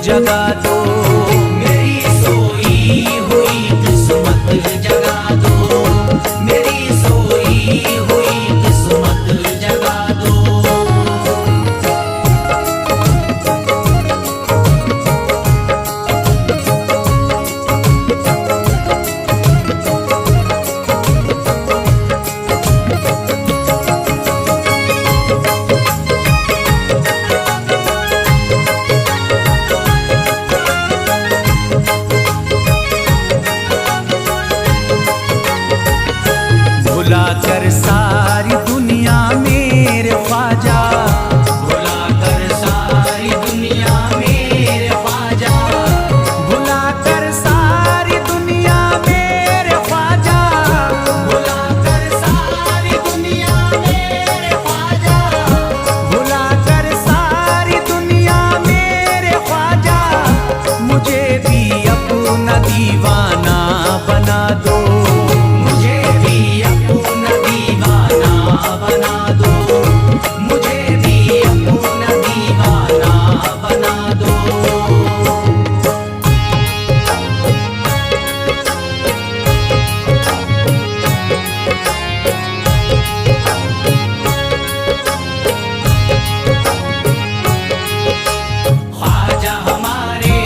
जगा दो, मेरी सोई हुई किस्मत जगा दो, मेरी सोई हुई किस्मत जगा दो। भुला कर सारी दुनिया मेरे ख्वाजा, भुला कर सारी दुनिया मेरे ख्वाजा, भुला कर सारी दुनिया मेरे ख्वाजा, भुला कर सारी दुनिया मेरे ख्वाजा, भुला कर सारी दुनिया मेरे ख्वाजा, मुझे भी अपना दीवाना बना दो, मुझे भी अपना दीवाना बना दो, मुझे भी अपना दीवाना बना दो। ख्वाजा हमारे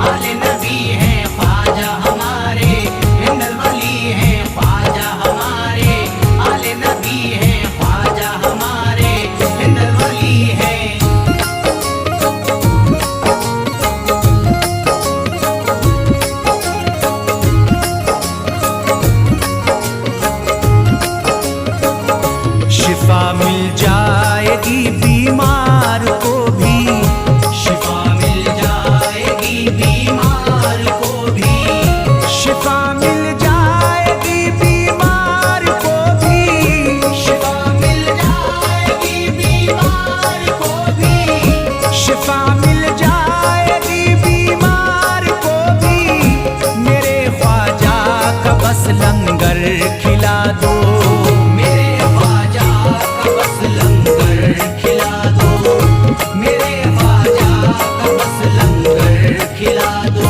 आले नबी हैं, ख्वाजा हमारे हिंदल वली हैं, ख्वाजा हमारे आले नबी हैं, ख्वाजा हमारे हिंदल वली हैं। शिफा मिल जाएगी बीमार को भी, शिफा मिल जाएगी बीमार को भी, शिफा मिल जाएगी बीमार को भी, शिफा मिल जाएगी बीमार को भी, शिफा मिल जाएगी बीमार को भी, मेरे ख्वाजा का बस लंगर खिला दो, मेरे ख्वाजा का बस लंगर खिला दो, मेरे ख्वाजा का बस लंगर खिला दो।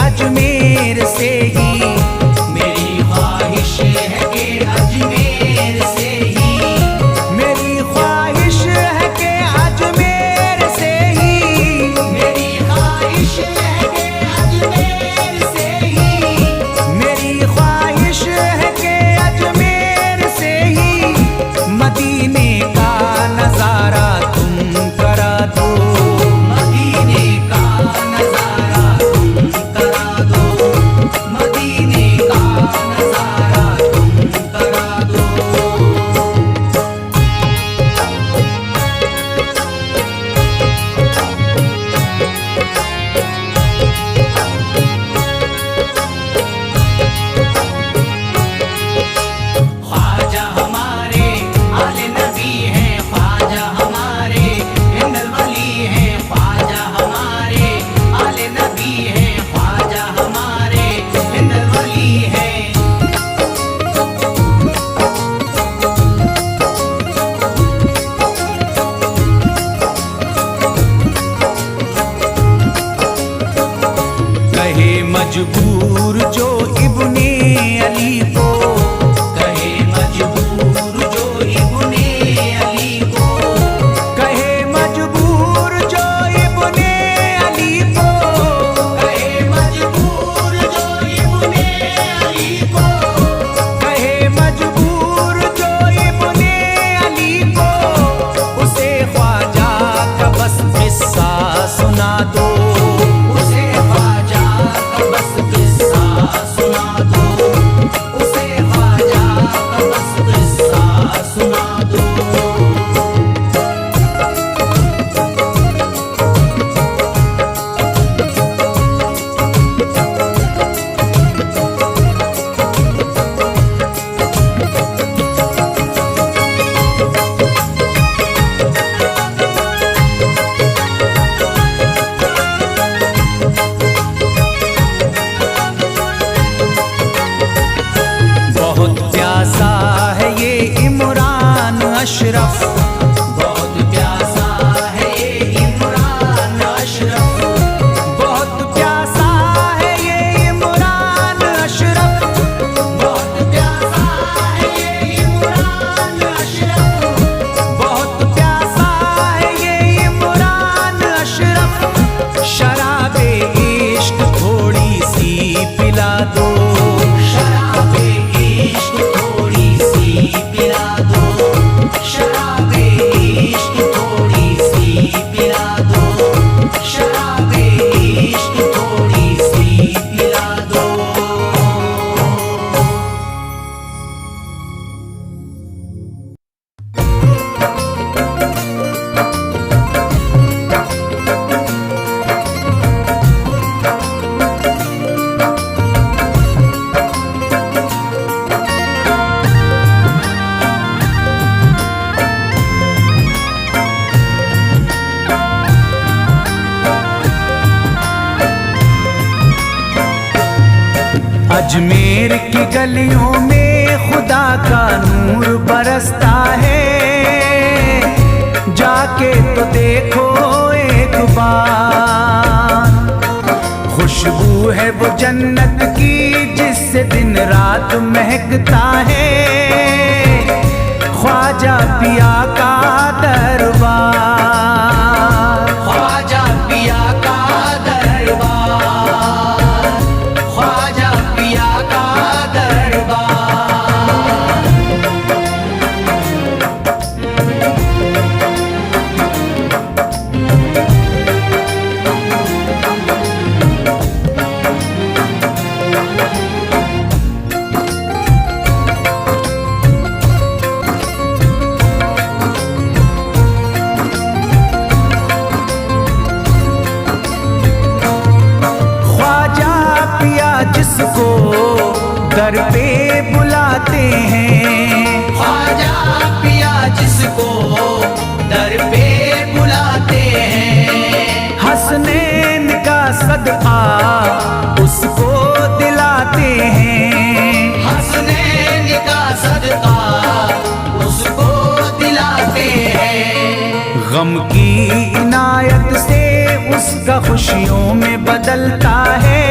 अजमेर से ही, मेरी ख्वाहिश है कि अजमेर से ही, मेरी ख्वाहिश है कि अजमेर से ही, मेरी ख्वाहिश है कि अजमेर से ही, मेरी ख्वाहिश है कि अजमेर से ही मदीने का नजारा तुम करा दो, मदीने का नजारा तुम करा दो, मदीने का नजारा तुम करा दो। ख्वाजा हमारे आले नबी हैं, ख्वाजा हमारे हिंदल वली हैं, ख्वाजा हमारे आले नबी हैं, ख्वाजा हमारे हिंदल वली हैं। कहे मजबूर जो इब्ने अली को, कहे मजबूर जो इब्ने अली को, कहे मजबूर जो इब्ने अली को, कहे मजबूर जो इब्ने अली को, कहे मजबूर जो इब्ने अली को, उसे ख्वाजा का बस किस्सा सुना दो, उसे ख्वाजा का बस किस्सा सुना दो, उसे ख्वाजा का बस किस्सा सुना दो। बहुत प्यासा है ये इमरान अशरफ, बहुत प्यासा है ये इमरान अशरफ, बहुत प्यासा है ये इमरान अशरफ, बहुत प्यासा है ये इमरान अशरफ, बहुत प्यासा है ये इमरान अशरफ, शराबे इश्क थोड़ी सी पिला दो, शराबे इश्क थोड़ी सी पिला दो, शराबे इश्क थोड़ी सी पिला दो, शराबे इश्क थोड़ी सी पिला दो। अजमेर की गलियों में खुदा का नूर बरसता है, जाके तो देखो एक बार, खुशबू है वो जन्नत की जिससे दिन रात महकता है, ख्वाजा पिया का दरबार, ख्वाजा पिया का दरबार, ख्वाजा पिया का दरबार। जिसको दर पे बुलाते हैं, ख्वाजा पिया जिसको दर पे बुलाते हैं, हसनैन का सदका उसको दिलाते हैं, हसनैन का सदका उसको दिलाते हैं। गम की इनायत से उसका खुशियों में बदलता है,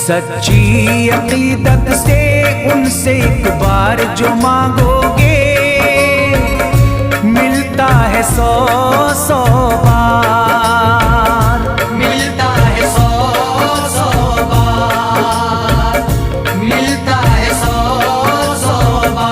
सच्ची अकीदत से उनसे एक बार जो मांगोगे मिलता है 100 बार, मिलता है 100 बार, मिलता है 100 बार।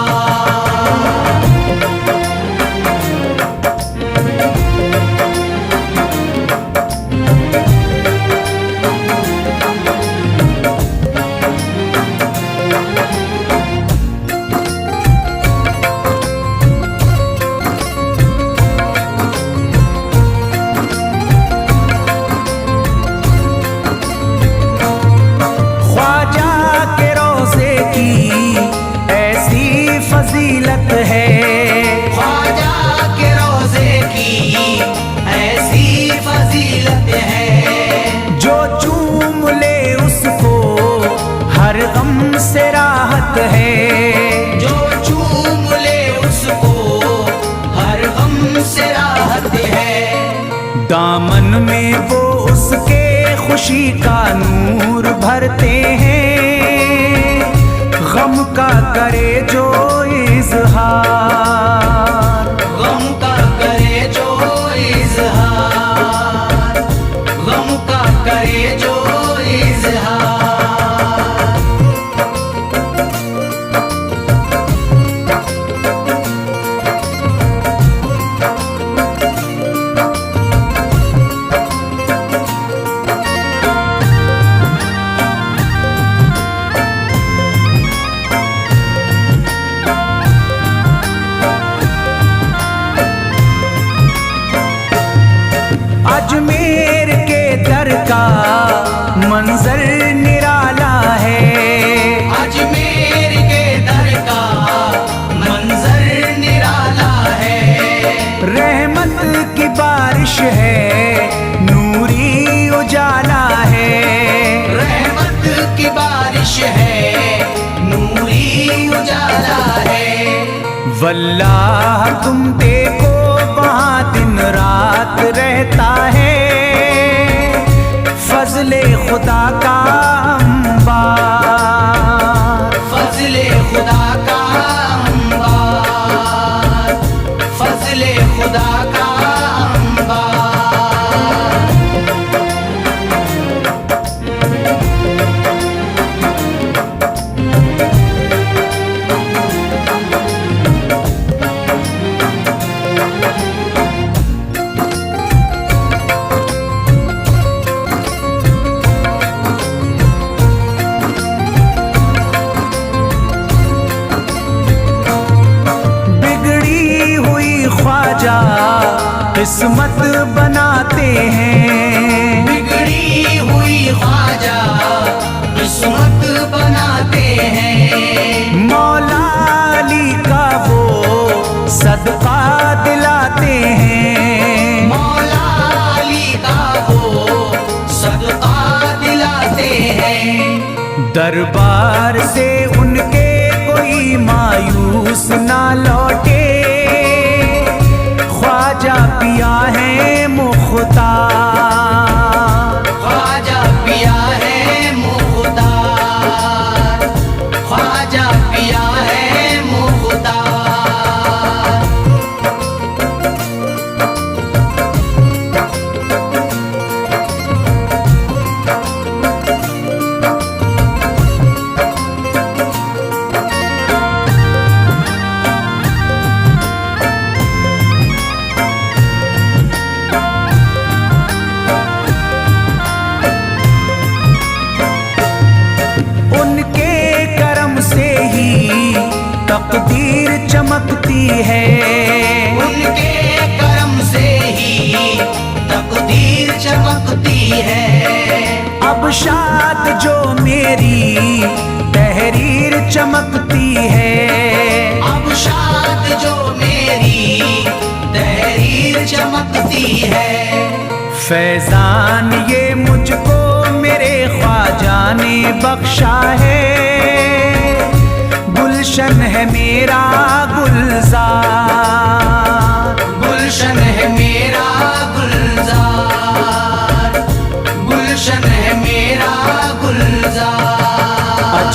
फजीलत है ख्वाजा के रोज़े की ऐसी फजीलत है, जो चूम ले उसको हर गम से राहत है, जो चूम ले उसको हर गम से राहत है। दामन में वो उसके खुशी का नूर भरते हैं, गम का करे जो इज़हार, गम का करे जो इज़हार, गम का करे जो इज़हार। अजमेर के दर का मंजर निराला है, अजमेर के दर का मंजर निराला है, रहमत की बारिश है नूरी उजाला है, रहमत की बारिश है नूरी उजाला है। वल्लाह तुम देखो वहाँ दिन रात रहता है, फजले खुदा का अंबार, फजले खुदा का अंबार, फजले खुदा का अंबार। ख्वाजा किस्मत बनाते हैं, बिगड़ी हुई ख्वाजा किस्मत बनाते हैं, मौला अली का वो सदका दिलाते हैं, मौला अली का वो सदका दिलाते हैं। दरबार से उनके कोई मायूस ना लौटे, ख्वाजा पिया है मुख्तार, ख्वाजा पिया है मुख्तार, ख्वाजा पिया है मुख्तार। तकदीर चमकती है, उनके करम से ही तकदीर चमकती है। अब शाद जो मेरी तहरीर चमकती है, अब शाद जो मेरी तहरीर चमकती है। फैजान ये मुझको मेरे ख्वाजा ने बख्शा है, गुलशन है मेरा गुलजार, गुलशन है मेरा गुलजार, गुलशन है मेरा गुलजार।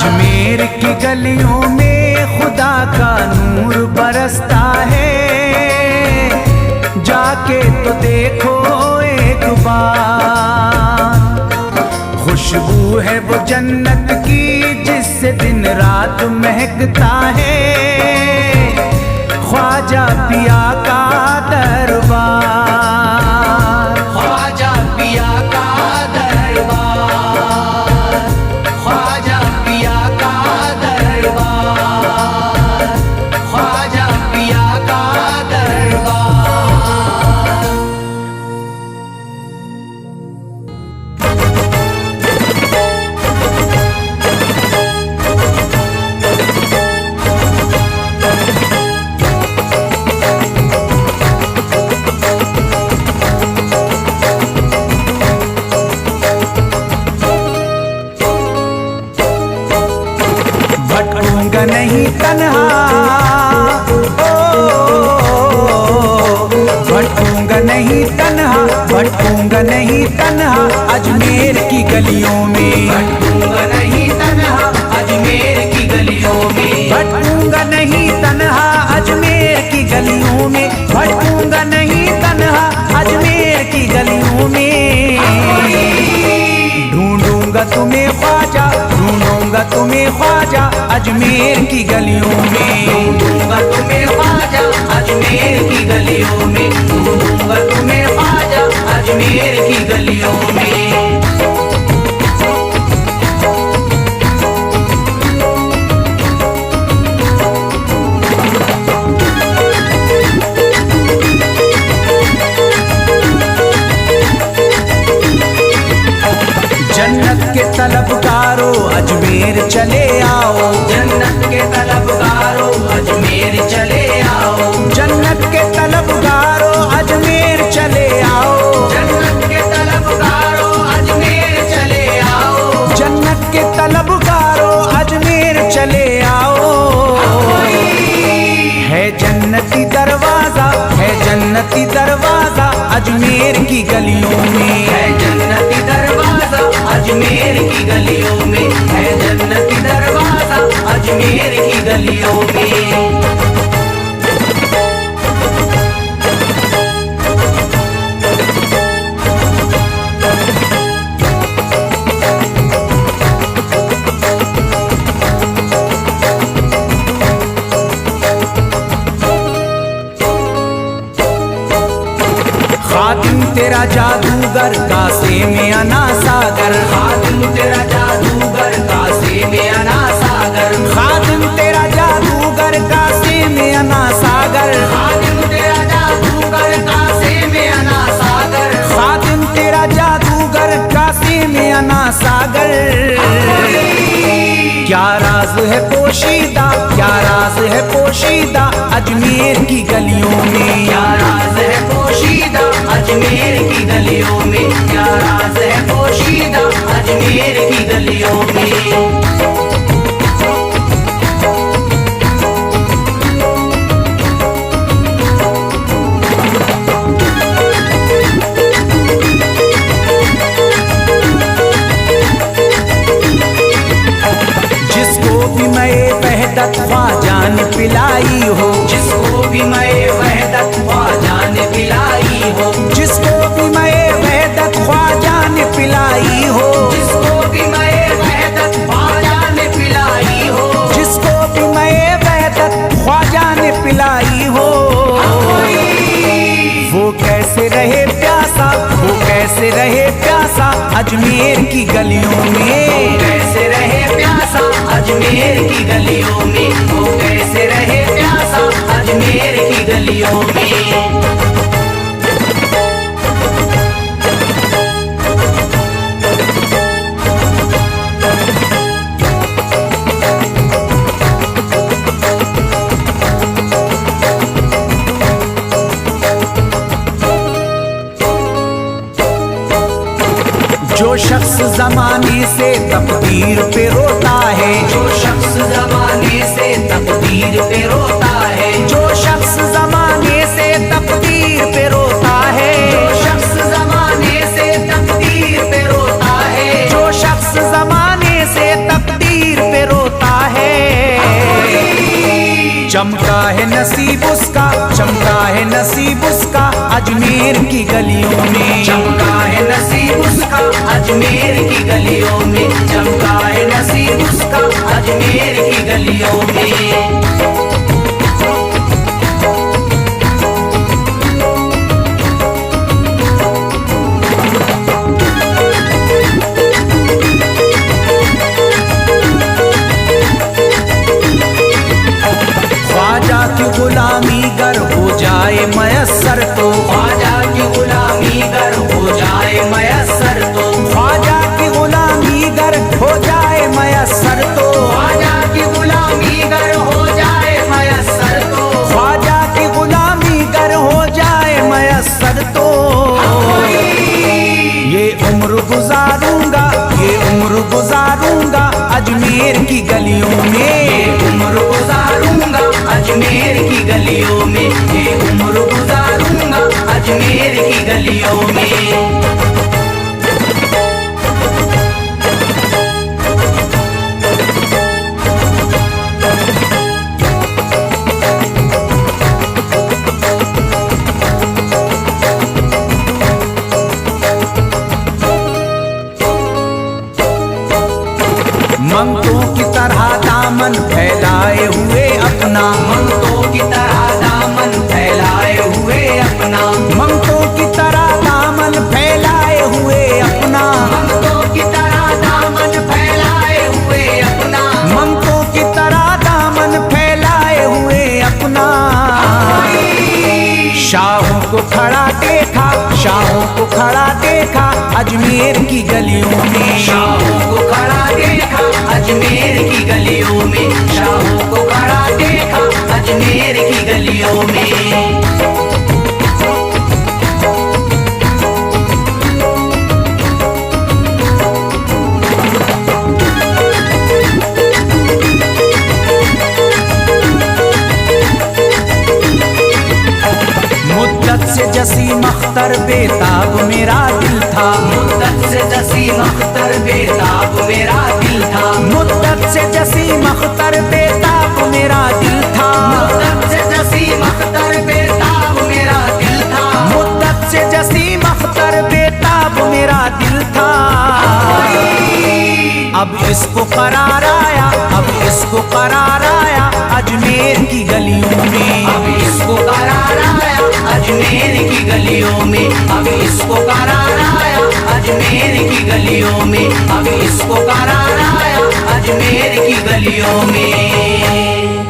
अजमेर की गलियों में खुदा का नूर बरसता है, जाके तो देखो एक बार। खुशबू है वो जन्नत की जिससे दिन रात महकता है, ख्वाजा पिया का दरबार। ख्वाजा पिया का दरबार, ख्वाजा पिया का दरबार, ख्वाजा पिया का दरबार। भटकूंगा नहीं तन्हा, भटकूंगा नहीं तन्हा, भटकूंगा नहीं तन्हा अजमेर की गलियों में। भटकूंगा नहीं तन्हा अजमेर की गलियों में, भटकूंगा नहीं तन्हा अजमेर की गलियों में, भटकूंगा नहीं तन्हा अजमेर की गलियों में। ढूंढूंगा तुम्हें ख्वाजा, ढूंढूंगा तुम्हें ख्वाजा अजमेर की गलियों में। ढूंढूंगा तुम्हें ख्वाजा अजमेर की गलियों में, ढूंढूंगा तुम्हें ख्वाजा अजमेर की गलियों में। जन्नत के तलबगारों अजमेर चले आओ, जन्नत के तलबगारों अजमेर चले आओ, जन्नत के तलबगारों अजमेर चले आओ, जन्नत के तलबगारों अजमेर चले आओ, जन्नत के तलबगारों अजमेर चले आओ। है जन्नती दरवाजा, है जन्नती दरवाजा अजमेर की गलियों में। है जन्नती दरवाजा अजमेर की गलियों में, है जन्नती दरवाजा अजमेर की गलियों में। खातिम तेरा जादूगर कासे में अना सागर, खातिम तेरा जादूगर कासे में अना सागर, खातिम तेरा जादूगर कासे में अना सागर, खातिम तेरा जादूगर कासे में अना सागर, खातिम तेरा जादूगर कासे में अना सागर। क्या राज है पोशीदा, क्या राज है पोशीदा अजमेर की गलियों में। क्या राज है पोशीदा अजमेर की गलियों में, क्या राज है पोशीदा अजमेर की गलियों में। जिसको भी मैं वहदत ख्वाजा ने पिलाई हो, जिसको भी मैं वहदत ख्वाजा ने पिलाई हो, जिसको भी मैं वहदत ख्वाजा ने पिलाई हो, जिसको भी मैं वहदत ख्वाजा ने पिलाई हो, जिसको भी मैं वहदत ख्वाजा ने पिलाई हो। वो कैसे रहे प्यासा, वो कैसे रहे प्यासा अजमेर की गलियों में। कैसे रहे प्यासा अजमेर की गलियों में, वो कैसे रहे प्यासा अजमेर की गलियों में। जो शख्स जमाने से तकदीर पे रोता है, जो शख्स जमाने से तकदीर पे रोता है, जो शख्स जमाने से तकदीर पे रोता है, जो शख्स जमाने से तकदीर पे रोता है, जो शख्स जमाने से तकदीर पे रोता चमका है नसीब उसका, चमका है नसीब उसका अजमेर की गलियों में। चमका है नसीब उसका अजमेर की गलियों में, चमका है नसीब उसका अजमेर की गलियों में। ख्वाजा की गुलामी गर हो जाए मयस्सर तो, ख्वाजा की गुलामी गर हो जाए मयस्सर तो, ख्वाजा की गुलामी गर हो जाए मयस्सर तो, ख्वाजा की गुलामी गर हो जाए मयस्सर तो, ख्वाजा की गुलामी गर हो जाए मयस्सर तो, ये उम्र गुजारूंगा, ये उम्र गुजारूंगा अजमेर की गलियों में। उम्र गुजारूंगा अजमेर की गलियों में, ये उम्र गुजारूंगा अजमेर की गलियों में। मंगतों की तरह दामन फैलाए हुए अपना, मंगतों की तरह दामन फैलाए हुए अपना, मंगतों की तरह दामन फैलाए हुए अपना, मंगतों की तरह दामन फैलाए हुए अपना, मंगतों की तरह दामन फैलाए हुए अपना। शाहों को खड़ा देखा, शाहों को खड़ा देखा अजमेर की गलियों में। शाहों को खड़ा देखा अजमेर की गलियों में, शाहों को खड़ा देखा अजमेर की गलियों में। मुद्दत से जसीम अख्तर बेताब मेरा दिल था, मुद्दत से जसीम अख्तर बेताब मेरा दिल था, मुद्दत से जसीम अख्तर बेताब मेरा दिल था, मुद्दत से जसीम अख्तर बेताब मेरा दिल था, मुद्दत से जसीम अख्तर बेताब मेरा दिल था। अब इसको करार आया, अब इसको करार आया अजमेर की गलियों में। अब इसको करार आया अजमेर की गलियों में, अब इसको करार आया अजमेर की गलियों में, अब इसको करार आया अजमेर की गलियों में।